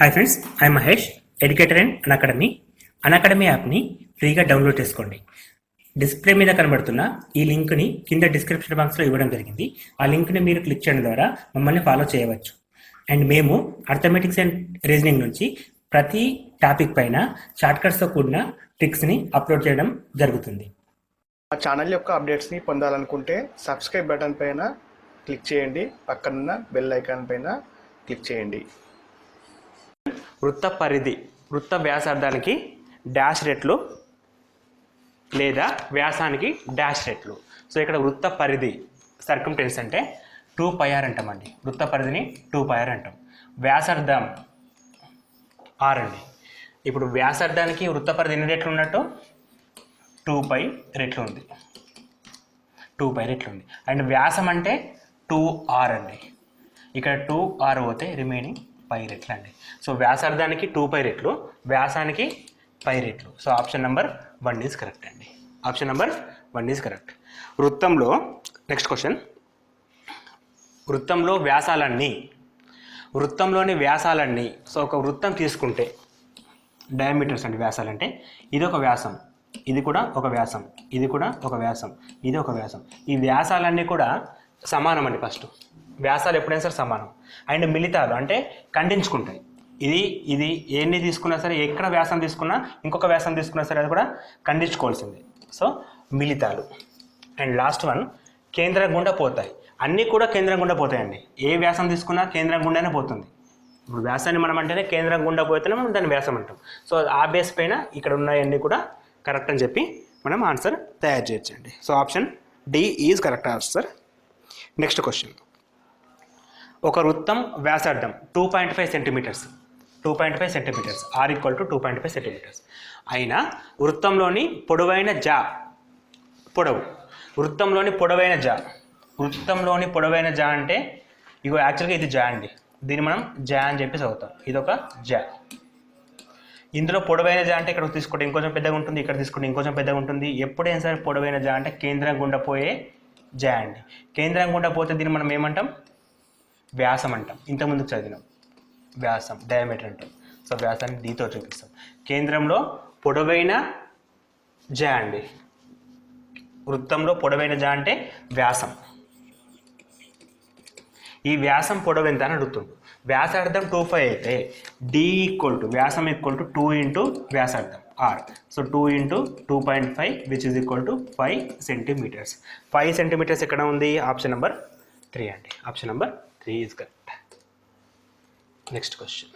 Hi friends, I Mahesh, educator and Unacademy యాప్ని ఫ్రీగా download చేసుకోండి. డిస్ప్లే మీద కనబడుతున్న ఈ లింక్ని కింద డిస్క్రిప్షన్ బాక్స్లో ఇవ్వడం జరిగింది. ఆ లింక్ని మీరు క్లిక్ చేయడం ద్వారా మమ్మల్ని ఫాలో చేయవచ్చు. అండ్ మేము అర్థమెటిక్స్ అండ్ రీజనింగ్ నుంచి ప్రతి టాపిక్ పైన షార్ట్కట్స్తో కూడిన ట్రిక్స్ని అప్లోడ్ చేయడం జరుగుతుంది. మా ఛానల్ యొక్క అప్డేట్స్ని పొందాలనుకుంటే సబ్స్క్రైబ్ బటన్ పైన క్లిక్ చేయండి, పక్కనున్న బెల్ ఐకాన్ పైన క్లిక్ చేయండి. వృత్త పరిధి, వృత్త వ్యాసార్థానికి డాష్ రెట్లు లేదా వ్యాసానికి డాష్ రెట్లు. సో ఇక్కడ వృత్త పరిధి సర్కంఫరెన్స్ అంటే 2πr అంటామండి. వృత్త పరిధిని 2πr అంటాం. వ్యాసార్థం r అండి. ఇప్పుడు వ్యాసార్థానికి వృత్త పరిధి ఎన్ని రెట్లు ఉన్నట్టు 2π రెట్లు ఉంది. 2π రెట్లు ఉంది. అండ్ వ్యాసం అంటే 2r అండి. ఇక్కడ 2r పోతే రిమైనింగ్ π రెట్లు అండి. సో వ్యాసార్థానికి 2π రెట్లు, వ్యాసానికి π రెట్లు. So option number 1 is correct అండి. Option number 1 is correct. వృత్తంలో నెక్స్ట్ క్వశ్చన్, వృత్తంలోని వ్యాసాలన్నీ సో ఒక వృత్తం తీసుకుంటే డయామీటర్స్ అండి. వ్యాసాలంటే ఇది ఒక వ్యాసం, ఇది కూడా ఒక వ్యాసం, ఇది కూడా ఒక వ్యాసం, ఇది ఒక వ్యాసం. ఈ వ్యాసాలన్నీ కూడా సమానం అండి. ఫస్ట్ వ్యాసాలు ఎప్పుడైనా సరే సమానం. అండ్ మిలితాలు అంటే ఖండించుకుంటాయి. ఇది ఎన్ని తీసుకున్నా సరే, ఎక్కడ వ్యాసం తీసుకున్నా ఇంకొక వ్యాసం తీసుకున్నా సరే అది కూడా ఖండించుకోవాల్సిందే. సో మిలితాలు. అండ్ లాస్ట్ వన్, కేంద్రం గుండా పోతాయి. అన్నీ కూడా కేంద్రం గుండా పోతాయండి. ఏ వ్యాసం తీసుకున్నా కేంద్రం గుండానే పోతుంది. ఇప్పుడు వ్యాసాన్ని మనం అంటేనే కేంద్రం గుండా పోతేనే మనం దాన్ని వ్యాసం అంటాం. సో ఆ బేస్ పైన ఇక్కడ ఉన్నాయన్నీ కూడా కరెక్ట్ అని చెప్పి మనం ఆన్సర్ తయారు చేయొచ్చండి. So option D is correct answer. Next question, ఒక వృత్తం వ్యాసార్థం 2.5 centimetres, 2.5 centimetres, r equal to 2.5 centimetres అయినా వృత్తంలోని పొడవైన పొడవు, వృత్తంలోని పొడవైన జా అంటే ఇగో యాక్చువల్గా ఇది జా అండి. దీన్ని మనం జా అని చెప్పి చదువుతాం. ఇది ఒక జా. ఇందులో పొడవైన జా అంటే ఇక్కడ తీసుకుంటే ఇంకొంచెం పెద్దగా ఉంటుంది, ఇక్కడ తీసుకుంటే ఇంకొంచెం పెద్దగా ఉంటుంది. ఎప్పుడైనా సరే పొడవైన జా అంటే కేంద్రం గుండా పోయే జా అండి. కేంద్రం గుండా పోతే దీన్ని మనం ఏమంటాం? వ్యాసం అంటాం. ఇంతకుముందుకు చదివినాం వ్యాసం, డయామీటర్ అంటాం. సో వ్యాసాన్ని దీతో చూపిస్తాం. కేంద్రంలో పొడవైన జా అండి. వృత్తంలో పొడవైన జా అంటే వ్యాసం. ఈ వ్యాసం పొడవు ఎంత అని అడుగుతుండు. వ్యాసార్థం 2π అయితే d ఈక్వల్ టు వ్యాసం ఈక్వల్ టు 2 ఇంటూ వ్యాసార్థం r. So 2 into 2.5 which is equal to 5 centimetres. 5 centimetres ఎక్కడ ఉంది? ఆప్షన్ నెంబర్ 3 అండి. Option number 3 is correct. Next question,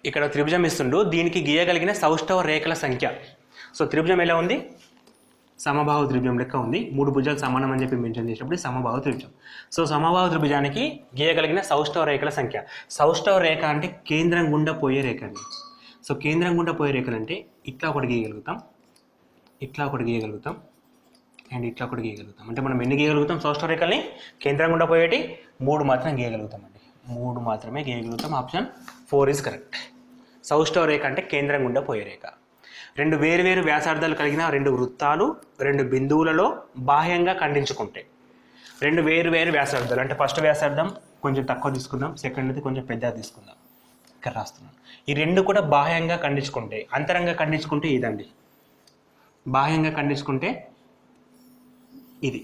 ఇక్కడ త్రిభుజం ఇస్తుండు. దీనికి గీయగలిగిన సౌష్ఠవ రేఖల సంఖ్య. సో త్రిభుజం ఎలా ఉంది? సమబాహు త్రిభుజం లెక్క ఉంది. 3 భుజాలు సమానం అని చెప్పి మెన్షన్ చేసినప్పుడు సమబాహు త్రిభుజం. సో సమబాహు త్రిభుజానికి గీయగలిగిన సౌష్ఠవ రేఖల సంఖ్య. సౌష్ఠవ రేఖ అంటే కేంద్రం గుండా పోయే రేఖ అండి. సో కేంద్రం గుండా పోయే రేఖలు అంటే ఇట్లా ఒకటి గీయగలుగుతాం, ఇట్లా ఒకటి గీయగలుగుతాం, అండ్ ఇట్లా ఒకటి గీయగలుగుతాం. అంటే మనం ఎన్ని గీయగలుగుతాం? సౌష్ఠవ రేఖల్ని కేంద్రం గుండా పోయేటి 3 మాత్రం గీయగలుగుతాం అండి. 3 మాత్రమే గీయగలుగుతాం. Option 4 is correct. సౌష్ఠవ రేఖ అంటే కేంద్రం గుండా పోయే రేఖ. 2 వేరువేరు వ్యాసార్థాలు కలిగిన 2 వృత్తాలు 2 బిందువులలో బాహ్యంగా ఖండించుకుంటాయి. 2 వేరువేరు వ్యాసార్థాలు అంటే ఫస్ట్ వ్యాసార్థం కొంచెం తక్కువ తీసుకుందాం, సెకండ్ది కొంచెం పెద్దగా తీసుకుందాం. ఇక్కడ రాస్తున్నాను. ఈ 2 కూడా బాహ్యంగా ఖండించుకుంటాయి. అంతరంగా ఖండించుకుంటే ఇదండి. బాహ్యంగా ఖండించుకుంటే ఇది.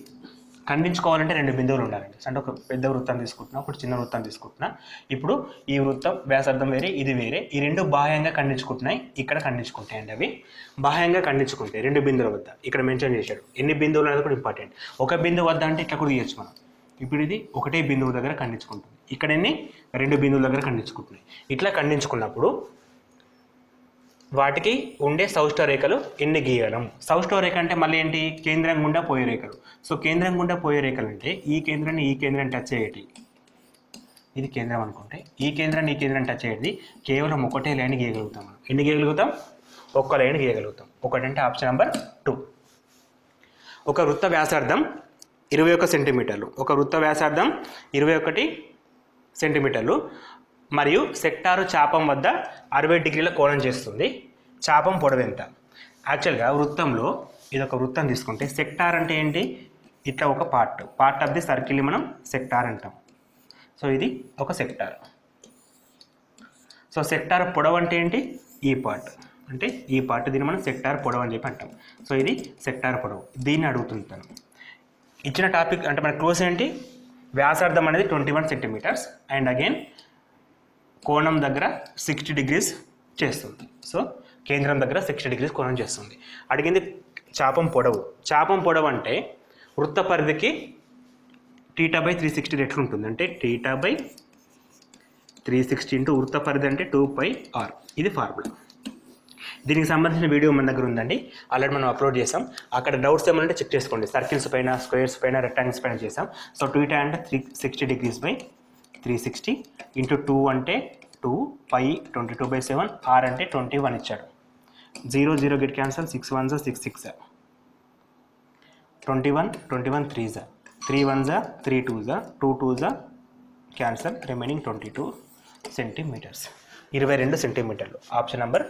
ఖండించుకోవాలంటే 2 బిందువులు ఉండాలండి. అంటే ఒక పెద్ద వృత్తం తీసుకుంటున్నా, ఒకటి చిన్న వృత్తం తీసుకుంటున్నా. ఇప్పుడు ఈ వృత్తం వ్యాసార్థం వేరే, ఇది వేరే. ఈ 2 బాహ్యంగా ఖండించుకుంటున్నాయి. ఇక్కడ ఖండించుకుంటాయండి. అవి బాహ్యంగా ఖండించుకుంటాయి 2 బిందువుల వద్ద. ఇక్కడ మెన్షన్ చేశాడు ఎన్ని బిందువులు అనేది కూడా ఇంపార్టెంట్. ఒక బిందువు వద్ద అంటే ఇట్లా కూడా తీయచ్చు మనం. ఇప్పుడు ఇది ఒకటే బిందువు దగ్గర ఖండించుకుంటుంది. ఇక్కడ ఎన్ని? 2 బిందువుల దగ్గర ఖండించుకుంటున్నాయి. ఇట్లా ఖండించుకున్నప్పుడు వాటికి ఉండే సౌష్ఠవ రేఖలు ఎన్ని గీయడం? సౌష్ఠవ రేఖ అంటే మళ్ళీ ఏంటి? కేంద్రం గుండా పోయే రేఖలు. సో కేంద్రం గుండా పోయే రేఖలు అంటే ఈ కేంద్రాన్ని టచ్ అయ్యేటి. ఇది కేంద్రం అనుకుంటే ఈ కేంద్రాన్ని టచ్ అయ్యేది కేవలం ఒకటే లైన్ గీయగలుగుతాం మనం. ఎన్ని గీయగలుగుతాం? ఒక్క లైన్ గీయగలుగుతాం. ఒకటంటే ఆప్షన్ నెంబర్ 2. ఒక వృత్త వ్యాసార్థం 21 సెంటీమీటర్లు. ఒక వృత్త వ్యాసార్థం 21 సెంటీమీటర్లు మరియు సెక్టారు చాపం వద్ద 60 డిగ్రీల కోణం చేస్తుంది. చాపం పొడవు ఎంత? యాక్చువల్గా వృత్తంలో ఇది ఒక వృత్తం తీసుకుంటే సెక్టార్ అంటే ఏంటి? ఇట్లా ఒక పార్ట్ ఆఫ్ ది సర్కిల్ని మనం సెక్టార్ అంటాం. సో ఇది ఒక సెక్టార్. సో సెక్టార్ పొడవు అంటే ఏంటి? ఈ పార్ట్, అంటే ఈ పార్ట్, దీన్ని మనం సెక్టార్ పొడవు అని చెప్పి అంటాం. సో ఇది సెక్టార్ పొడవు, దీన్ని అడుగుతుంటాను. ఇచ్చిన టాపిక్ అంటే మన క్లోజ్ ఏంటి? వ్యాసార్థం అనేది 21 సెంటీమీటర్స్ అండ్ అగైన్ కోణం దగ్గర 60 డిగ్రీస్ చేస్తుంది. సో కేంద్రం దగ్గర 60 డిగ్రీస్ కోణం చేస్తుంది. అడిగింది చాపం పొడవు. చాపం పొడవు అంటే వృత్త పరిధికి θ/360 రెట్లు ఉంటుంది. అంటే θ/360 ఇంటూ వృత్త పరిధి అంటే 2πr. ఇది ఫార్ములా. దీనికి సంబంధించిన వీడియో మన దగ్గర ఉందండి, ఆల్రెడీ మనం అప్లోడ్ చేసాం. అక్కడ డౌట్స్ ఏమంటే చెక్ చేసుకోండి. సర్కిల్స్ పైన, స్క్వేర్స్ పైన, రెక్టాంగిల్స్ పైన చేసాం. సో θ అంటే 360 డిగ్రీస్ బై 360 ఇంటూ 2 అంటే 2, π 22/7, r అంటే 21 ఇచ్చాడు. 0 0 get cancel, 6 1 6 6 21 21 3 3 1 3 2 2 2 cancel, remaining 22 centimetres, 22 సెంటీమీటర్లు. ఆప్షన్ నెంబర్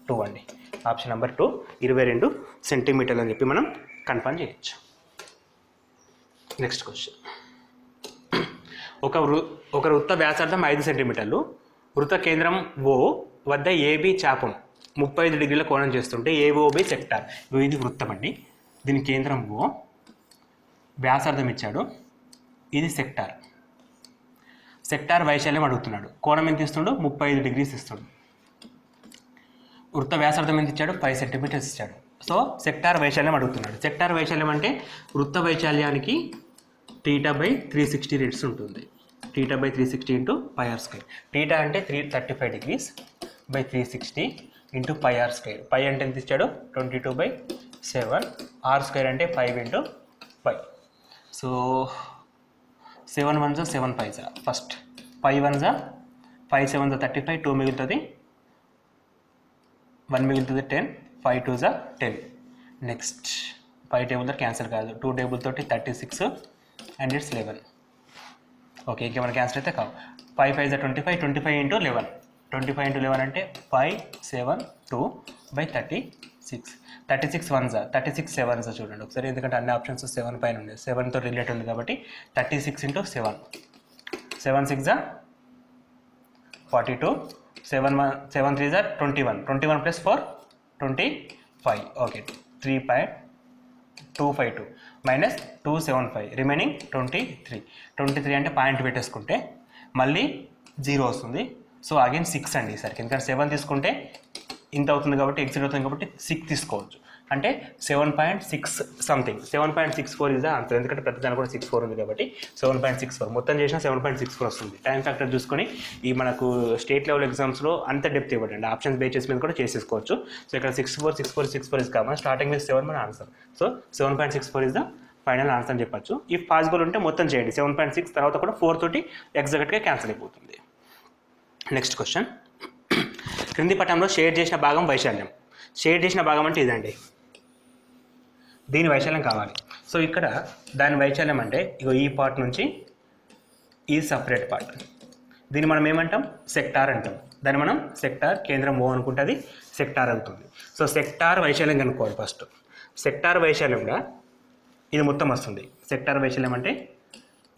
2 అండి. ఆప్షన్ నెంబర్ 2 22 సెంటీమీటర్లు అని చెప్పి మనం కన్ఫర్మ్ చేయొచ్చు. Next question. ఒక వృత్త వ్యాసార్థం 5 సెంటీమీటర్లు, వృత్త కేంద్రం O వద్ద AB చాపం 35 డిగ్రీల కోణం చేస్తుంటే AOB సెక్టార్. ఇది వృత్తం అండి, దీని కేంద్రం O, వ్యాసార్థం ఇచ్చాడు, ఇది సెక్టార్. సెక్టార్ వైశాల్యం అడుగుతున్నాడు. కోణం ఎంత ఇస్తుండు? 35 డిగ్రీస్ ఇస్తుండు. వృత్త వ్యాసార్థం ఎంత ఇచ్చాడు? 5 సెంటీమీటర్స్ ఇచ్చాడు. సో సెక్టార్ వైశాల్యం అడుగుతున్నాడు. సెక్టార్ వైశాల్యం అంటే వృత్త వైశాల్యానికి θ/360 రెట్స్ ఉంటుంది. θ/360 ఇంటూ πr². θ అంటే 335 డిగ్రీస్ బై 360 ఇంటూ πr². π అంటే ఎంత ఇచ్చాడు? 22/7. r² అంటే 5 ఇంటూ 5. సో 7 1 7 5 ఫస్ట్, 5 1 5 7 35, 2 మిగులుతుంది, 1 మిగులుతుంది 10, 5 2 10. నెక్స్ట్ 5 టేబుల్ క్యాన్సిల్ కాదు, 2 టేబుల్ తోటి 36 అండ్ ఇట్స్ 11. ఓకే, ఇంకేమైనా క్యాన్సిల్ అయితే కావు. 5 5 25, 25 ఇంటూ 11, 25 ఇంటూ 11 అంటే 5 7 2/36. 36 1 36 7 చూడండి ఒకసారి, ఎందుకంటే అన్ని ఆప్షన్స్ 7 పైన ఉన్నాయి, 7తో రిలేట్ ఉంది కాబట్టి 36 into 7, 7 6 42, 7 3 21, 21 plus 4 25. Okay, 3.252 minus 275, remaining 23. 23 అంటే పాయింట్ పెట్టేసుకుంటే మళ్ళీ 0 వస్తుంది. సో అగైన్ 6 అండి ఈసారికి, ఎందుకంటే 7 తీసుకుంటే ఇంత అవుతుంది కాబట్టి ఎగ్జిట్ అవుతుంది కాబట్టి 6 తీసుకోవచ్చు. అంటే 7.6 సంథింగ్, 7.64 ఇస్ ద ఆన్సర్. ఎందుకంటే ప్రతి దాని కూడా 64 ఉంది కాబట్టి 7.64 మొత్తం చేసిన 7.64 వస్తుంది. టైం ఫ్యాక్టర్ చూసుకొని ఈ మనకు స్టేట్ లెవెల్ ఎగ్జామ్స్లో అంత డెప్త్ ఇవ్వడండి, ఆప్షన్స్ బేస్ మీద కూడా చేసేసుకోవచ్చు. సో ఇక్కడ 64 ఇస్ కామన్, స్టార్టింగ్ విత్ 7 మన answer. So 7.64 is the final answer అని చెప్పచ్చు. ఇఫ్ పాసిబుల్ ఉంటే మొత్తం చేయండి, 7.6 తర్వాత కూడా 4 తోటి ఎగ్జాక్ట్గా క్యాన్సిల్ అయిపోతుంది. Next question. క్రింది పటంలో షేర్ చేసిన భాగం వైశాల్యం. షేర్ చేసిన భాగం అంటే ఇదండి, దీని వైశాల్యం కావాలి. సో ఇక్కడ దాని వైశాల్యం అంటే ఇగో ఈ పార్ట్ నుంచి ఈ సపరేట్ పార్ట్, దీన్ని మనం ఏమంటాం? సెక్టార్ అంటాం. దాన్ని మనం సెక్టార్, కేంద్రం O అనుకుంటే అది సెక్టార్ అవుతుంది. సో సెక్టార్ వైశాల్యం కనుక్కోవాలి ఫస్ట్. సెక్టార్ వైశాల్యంగా ఇది మొత్తం వస్తుంది. సెక్టార్ వైశాల్యం అంటే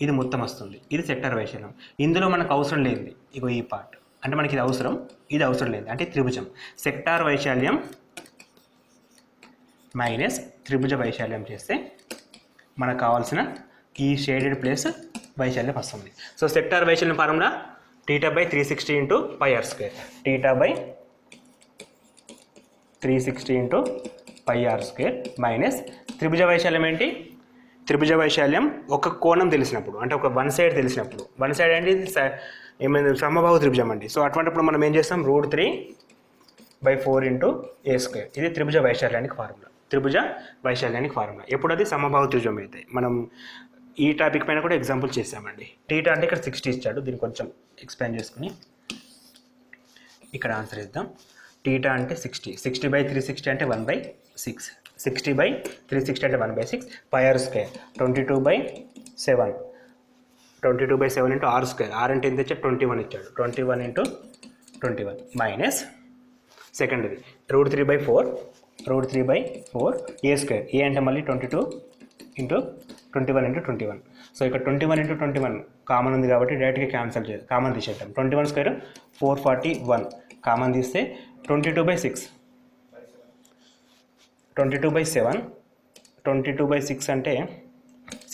ఇది మొత్తం వస్తుంది, ఇది సెక్టార్ వైశాల్యం. ఇందులో మనకు అవసరం లేనిది ఇగో ఈ పార్ట్, అంటే మనకి ఇది అవసరం, ఇది అవసరం లేదు, అంటే త్రిభుజం. సెక్టార్ వైశాల్యం మైనస్ త్రిభుజ వైశాల్యం చేస్తే మనకు కావాల్సిన ఈ షేడెడ్ ప్లేస్ వైశాల్యం వస్తుంది. సో సెక్టార్ వైశాల్యం formula θ/360 into πr². θ/360 into πr² minus త్రిభుజ వైశాల్యం ఏంటి? త్రిభుజ వైశాల్యం ఒక కోణం తెలిసినప్పుడు, అంటే ఒక వన్ సైడ్ తెలిసినప్పుడు, వన్ సైడ్ అంటే ఏమైంది? సమబాహు త్రిభుజం అండి. సో అటువంటిప్పుడు మనం ఏం చేస్తాం? √3/4 ఇంటూ a². ఇది త్రిభుజ వైశాల్యానికి ఫార్ములా. త్రిభుజ వైశాల్యానికి ఫార్ములా ఎప్పుడు అది సమబాహు త్రిభుజం అయితే. మనం ఈ టాపిక్ పైన కూడా ఎగ్జాంపుల్ చేసామండి. θ అంటే ఇక్కడ 60 ఇచ్చాడు, దీన్ని కొంచెం ఎక్స్పాండ్ చేసుకుని ఇక్కడ ఆన్సర్ ఇద్దాం. θ అంటే 60, 60/360 అంటే 1/6, 60/360 అంటే 1/6, πr² 22/7, 22/7 ఇంటూ r². r అంటే ఎంత ఇచ్చాడు? 21 ఇచ్చాడు, 21 ఇంటూ 21 మైనస్ సెకండ్ది √3/4, √3/4 a². ఏ అంటే మళ్ళీ 22 ఇంటూ 21 ఇంటూ 21. సో ఇక్కడ 21 ఇంటూ 21 కామన్ ఉంది కాబట్టి డైరెక్ట్గా కామన్ తీసేద్దాం. 21² 441 కామన్ తీస్తే 22/6 22/7 22/6 అంటే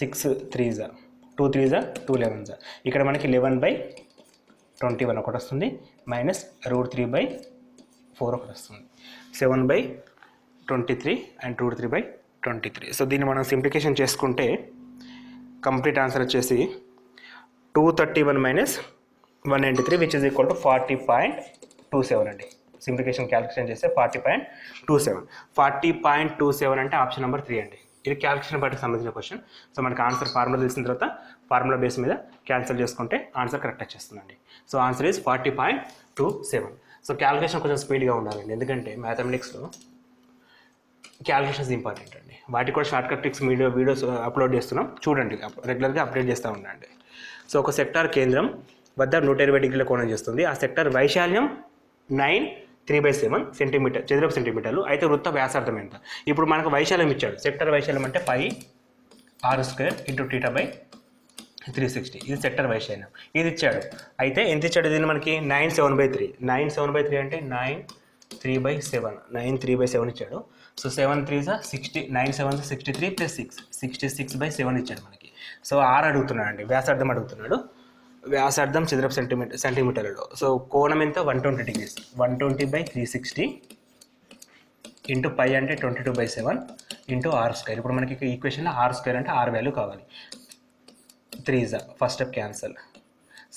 6 3s 2 3s 2 11s ఇక్కడ మనకి 11/21 ఒకటి వస్తుంది మైనస్ √3/4 ఒకటి వస్తుంది 7/23 అండ్ √3/23. సో దీన్ని మనం సింప్లికేషన్ చేసుకుంటే కంప్లీట్ ఆన్సర్ వచ్చేసి 231 minus 193 which is equal to 40.27 అండి. సింప్లికేషన్ క్యాలిక్యులేషన్ చేస్తే 40.27. 40.27 అంటే ఆప్షన్ నెంబర్ 3 అండి. ఇది క్యాలిక్యులేషన్ పార్టీకి సంబంధించిన క్వశ్చన్. సో మనకి ఆన్సర్ ఫార్ములా తెలిసిన తర్వాత ఫార్ములా బేస్ మీద క్యాన్సిల్ చేసుకుంటే ఆన్సర్ కరెక్ట్ వచ్చేస్తుందండి. So answer is 40.27. So calculation కొంచెం స్పీడ్గా ఉండాలండి, ఎందుకంటే మ్యాథమెటిక్స్లో క్యాలిక్యులేషన్స్ ఇంపార్టెంట్ అండి. వాటికి కూడా short cut tricks videos upload చేస్తున్నాం, చూడండి, రెగ్యులర్గా అప్డేట్ చేస్తూ ఉండండి. సో ఒక సెక్టార్ కేంద్రం వద్ద 120 డిగ్రీల కోణం చేస్తుంది. ఆ సెక్టార్ వైశాల్యం 3/7 సెంటీమీటర్ చదరపు సెంటీమీటర్లు. అయితే వృత్త వ్యాసార్థం ఎంత? ఇప్పుడు మనకు వైశాల్యం ఇచ్చాడు. సెక్టార్ వైశాల్యం అంటే πr² × θ/360. ఇది సెక్టార్ వైశాల్యం, ఇది ఇచ్చాడు. అయితే ఎంత ఇచ్చాడు? దీన్ని మనకి 9/7/3. 9/7/3 అంటే 9/3/7. 9/3/7 ఇచ్చాడు. సో 7 3s 60, 9 7s 63 + 6 66/7 ఇచ్చాడు మనకి. సో R అడుగుతున్నాడు అండి, వ్యాసార్థం అడుగుతున్నాడు. వ్యాసార్థం చదరపు సెంటీమీటర్లలో. సో కోణం ఎంత? 120 degrees. 120/360 ఇంటూ π అంటే 22/7 ఇంటూ r². ఇప్పుడు మనకి ఈక్వేషన్లో r² అంటే r వాల్యూ కావాలి. 3s first step cancel,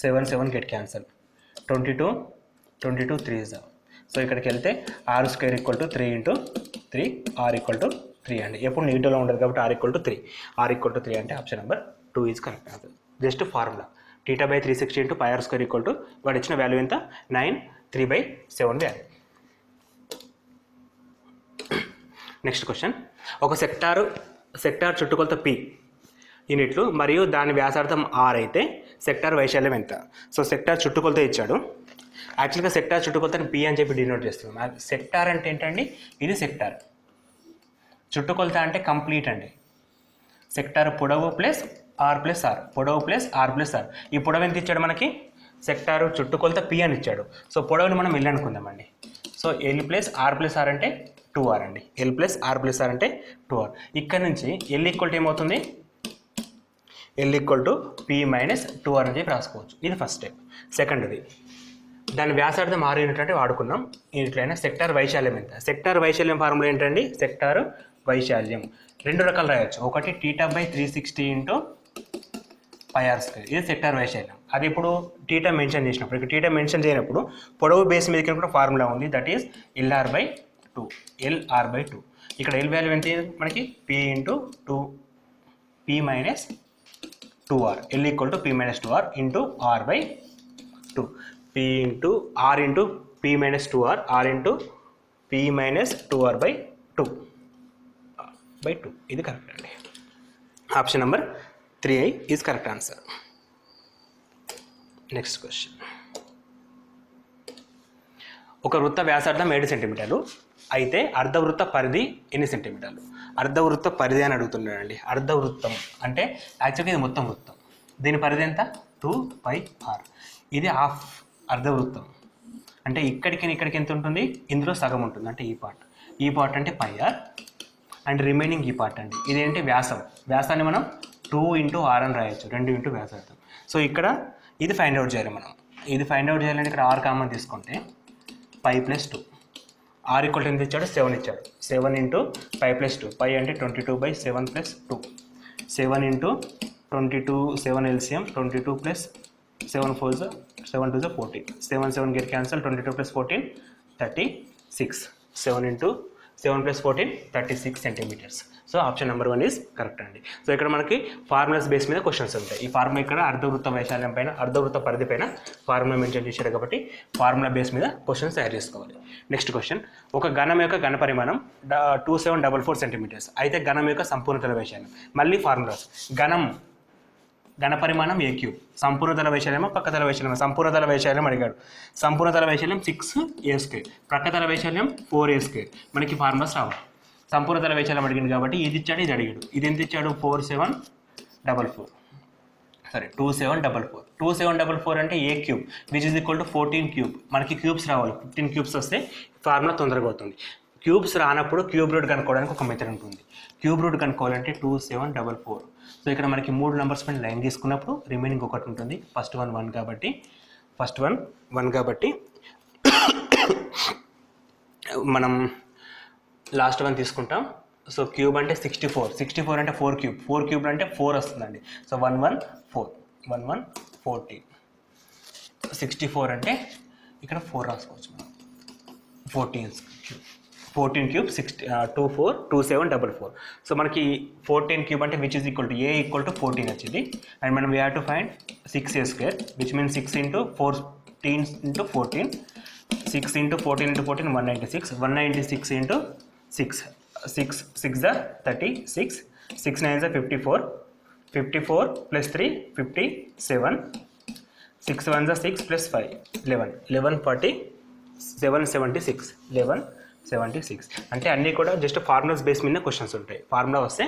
7 7 get cancel, 22 3s. So ఇక్కడికి వెళ్తే r² = 3 × 3, r = 3 అండి. ఎప్పుడు నెగిటివ్లో ఉండదు కాబట్టి r = 3. r = 3 అంటే option number 2 is correct answer. Just formula θ/360 × πr² వాడు ఇచ్చిన వాల్యూ ఎంత? 9/3/7 వాల్యూ. Next question. ఒక సెక్టార్ చుట్టుకొలత P యూనిట్లు మరియు దాని వ్యాసార్థం R అయితే సెక్టార్ వైశాల్యం ఎంత? సో సెక్టార్ చుట్టుకొలత ఇచ్చాడు. యాక్చువల్గా సెక్టార్ చుట్టుకొలతని P అని చెప్పి డినోట్ చేస్తున్నాం. సెక్టార్ అంటే ఏంటండి? ఇది సెక్టార్. చుట్టుకొలత అంటే కంప్లీట్ అండి. సెక్టార్ పొడవు ప్లస్ R + R, పొడవు ప్లస్ R + R. ఈ పొడవు ఎంత ఇచ్చాడు మనకి? సెక్టారు చుట్టుకొలత P అని ఇచ్చాడు. సో పొడవుని మనం L అనుకుందామండి. సో L + R + R అంటే 2R అండి. L + R + R అంటే 2R. ఇక్కడ నుంచి L = ఏమవుతుంది? L = P - 2R అని చెప్పి రాసుకోవచ్చు. ఇది ఫస్ట్ స్టెప్. సెకండ్ది, దాని వ్యాసార్థం 6 యూనిట్ అంటే వాడుకున్నాం. ఇట్లయినా సెక్టార్ వైశాల్యం ఎంత? సెక్టార్ వైశాల్యం ఫార్ములా ఏంటండి? సెక్టార్ వైశాల్యం రెండు రకాలు రాయొచ్చు. ఒకటి θ/360 × πr². ఇది సెక్టార్ వైశాల్యం. అది ఇప్పుడు θ మెన్షన్ చేసినప్పుడు, ఇక్కడ θ మెన్షన్ చేయనప్పుడు పొడవు బేస్ మీదకి కూడా ఫార్ములా ఉంది. That is LR/2. LR/2. ఇక్కడ L వాల్యూ ఎంత మనకి? P × 2P - 2R. L = P - 2R into R/2. P × R into P - 2R, R into P - 2R/2. ఇది కరెక్ట్ అండి. Option number 3I is correct answer. Next question. ఒక వృత్త వ్యాసార్థం 7 సెంటీమీటర్లు అయితే అర్ధవృత్త పరిధి ఎన్ని సెంటీమీటర్లు? అర్ధవృత్త పరిధి అని అడుగుతున్నాడండి. అర్ధవృత్తం అంటే యాక్చువల్గా ఇది మొత్తం వృత్తం. దీని పరిధి ఎంత? 2πr. ఇది హాఫ్ అర్ధవృత్తం అంటే ఇక్కడికి ఎంత ఉంటుంది? ఇందులో సగం ఉంటుంది అంటే ఈ పార్ట్ అంటే πr అండ్ రిమైనింగ్ ఈ పార్ట్ అండి. ఇదేంటి? వ్యాసం. వ్యాసాన్ని మనం 2 × R అని రాయొచ్చు, 2 × వ్యాసార్థం. సో ఇక్కడ ఇది ఫైండ్ అవుట్ చేయాలి మనం. ఇది ఫైండ్ అవుట్ చేయాలంటే ఇక్కడ R కామన్ తీసుకుంటే π + 2. R = ఎంత ఇచ్చాడు? 7 ఇచ్చాడు. 7 × π + 2. π అంటే 22/7 + 2. 7 × 22, 7 LCM, 22 + 7 4s 7 2s 14. 7 7 get cancel, 22 + 14 36. 7 × 7 + 14 36 centimetres. So option number 1 is correct అండి. సో ఇక్కడ మనకి ఫార్ములాస్ బేస్ మీద క్వశ్చన్స్ ఉంటాయి. ఈ ఫార్ములా ఇక్కడ అర్ధవృత్త వైశాల్యం పైన, అర్ధవృత్త పరిధి పైన ఫార్ములా మెన్షన్ చేశాడు కాబట్టి ఫార్ములా బేస్ మీద క్వశ్చన్స్ తయారు చేసుకోవాలి. Next question. ఒక ఘనం యొక్క ఘన పరిమాణం 2744 సెంటీమీటర్స్ అయితే ఘనం యొక్క సంపూర్ణతల వైశాల్యం. మళ్ళీ ఫార్ములాస్. ఘన పరిమాణం AQ, సంపూర్ణతల వైశాల్యమో పక్కతల వైశాల్యమో? సంపూర్ణతల వైశాల్యం అడిగాడు. సంపూర్ణతల వైశాల్యం 6a², ప్రక్కతల వైశాల్యం 4a². మనకి ఫార్ములాస్ రావాలి. సంపూర్ణతల వైశాల్యం అడిగింది కాబట్టి ఇది ఇచ్చాడు, ఇది అడిగాడు. ఇది ఎంత ఇచ్చాడు? 4744. 2744 అంటే a cube which is equal to 14 cube. మనకి క్యూబ్స్ రావాలి, 15 క్యూబ్స్ వస్తే ఫార్ములా తొందరగా అవుతుంది. క్యూబ్స్ రానప్పుడు క్యూబ్ రూట్ కనుక్కోవడానికి ఒక మెథడ్ ఉంటుంది. Cube root కనుక్కోవాలంటే 2744. సో ఇక్కడ మనకి 3 నెంబర్స్ పైన లైన్ తీసుకున్నప్పుడు రిమైనింగ్ ఒకటి ఉంటుంది. ఫస్ట్ వన్ 1 కాబట్టి మనం లాస్ట్ వన్ తీసుకుంటాం. సో క్యూబ్ అంటే 64 అంటే 4 క్యూబ్ అంటే 4 వస్తుందండి. సో 1114 64 అంటే ఇక్కడ 4 రాసుకోవచ్చు మనం. 14 క్యూబ్ 2744. సో మనకి 14 క్యూబ్ అంటే which is equal to a equal to 14 వచ్చింది. అండ్ మనం we have to find 6a² which means 6 into 14 into 14. 6 into 14 into 14 196. 196 into 6 are 36. 6 9s are 54. 54 plus 3 57. 6 1s are 6 plus 5 11. 1140 776. 1176 అంటే అన్నీ కూడా జస్ట్ ఫార్ములాస్ బేస్ మీద questions ఉంటాయి. Formula వస్తే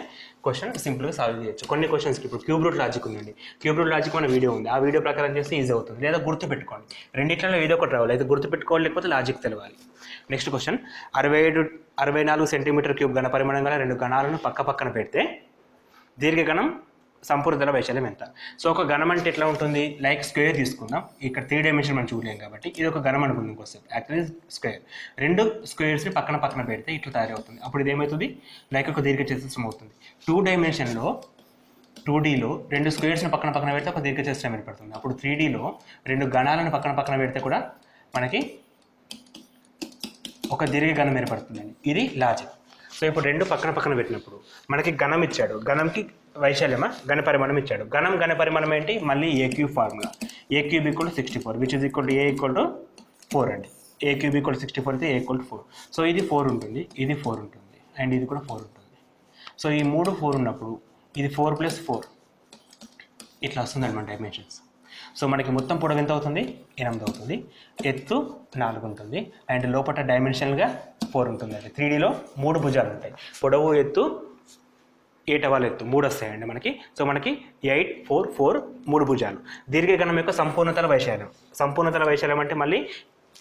question సింపుల్గా solve చేయొచ్చు. కొన్ని క్వశ్చన్స్కి ఇప్పుడు క్యూబ్ రూట్ లాజిక్ ఉందండి. క్యూబ్ రూట్ లాజిక్ మన వీడియో ఉంది, ఆ వీడియో ప్రకారం చేస్తే ఈజీ అవుతుంది. లేదా గుర్తుపెట్టుకోండి, రెండిట్లలో ఏదో ఒకటి రావాలి, అయితే గుర్తుపెట్టుకోవాలి లేకపోతే లాజిక్ తెలవాలి. నెక్స్ట్ క్వశ్చన్ 64 సెంటీమీటర్ క్యూబ్ ఘన పరిమాణం గల 2 ఘనాలను పక్కన పెడితే దీర్ఘగణం సంపూర్ణతల వైశాల్యం ఎంత? సో ఒక ఘనం అంటే ఎట్లా ఉంటుంది, లైక్ స్క్వేర్ తీసుకుందాం. ఇక్కడ 3 డైమెన్షన్ మనం చూడలేం కాబట్టి ఇది ఒక ఘనం అనుకుందాం. ఇంకోసేపు యాక్చువల్లీ స్క్వేర్. 2 స్క్వేర్స్ని పక్కన పెడితే ఇట్లా తయారవుతుంది. అప్పుడు ఇది ఏమవుతుంది, లైక్ ఒక దీర్ఘచతురస్రం అవుతుంది. 2 డైమెన్షన్లో 2Dలో 2 స్క్వేర్స్ని పక్కన పెడితే ఒక దీర్ఘచతురస్రం ఏర్పడుతుంది. అప్పుడు 3Dలో 2 ఘనాలను పక్కన పెడితే కూడా మనకి ఒక దీర్ఘగణం ఏర్పడుతుందండి. ఇది లాజిక్. సో ఇప్పుడు 2 పక్కన పెట్టినప్పుడు మనకి ఘనం ఇచ్చాడు, ఘనంకి వైశాల్యమా ఘన పరిమాణం ఇచ్చాడు. ఘన పరిమాణం ఏంటి, మళ్ళీ a cube formula. A cube equal to 64 which is equal to a equal to 4 అండి. ఏ క్యూబ్ ఈక్వల్ టు 64 అయితే ఏ ఈక్వల్ టు 4. సో ఇది 4 ఉంటుంది, ఇది 4 ఉంటుంది, అండ్ ఇది కూడా 4 ఉంటుంది. సో ఈ 3 4 ఉన్నప్పుడు ఇది 4 + 4 ఇట్లా వస్తుంది అనమాట డైమెన్షన్స్. సో మనకి మొత్తం పొడవు ఎంత అవుతుంది, 8 అవుతుంది. ఎత్తు 4 ఉంటుంది, అండ్ లోపల డైమెన్షనల్గా 4 ఉంటుంది. అంటే 3Dలో 3 భుజాలు ఉంటాయి. పొడవు ఎత్తు 8 అవ్వాలి, ఎత్తు 3 వస్తాయండి మనకి. సో మనకి 8 4 4 3 భుజాలు. దీర్ఘగణం యొక్క సంపూర్ణతల వైశాల్యం అంటే మళ్ళీ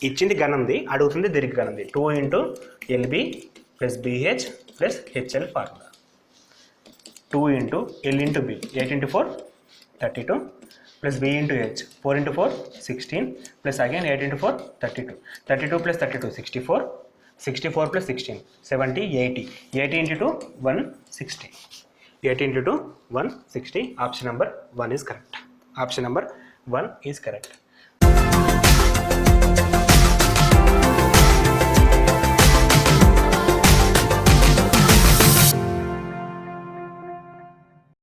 ఇచ్చింది ఘనంది, అడుగుతుంది దీర్ఘగణంది. 2 into LB plus BH plus HL formula. 2 into L into B 8 into 4 32 plus B into H 4 into 4 16 plus again 8 into 4 32. 32 plus 32 64. 64 plus 16 70 80. 80 into 2 160. 80 into 2 160. Option number 1 is correct.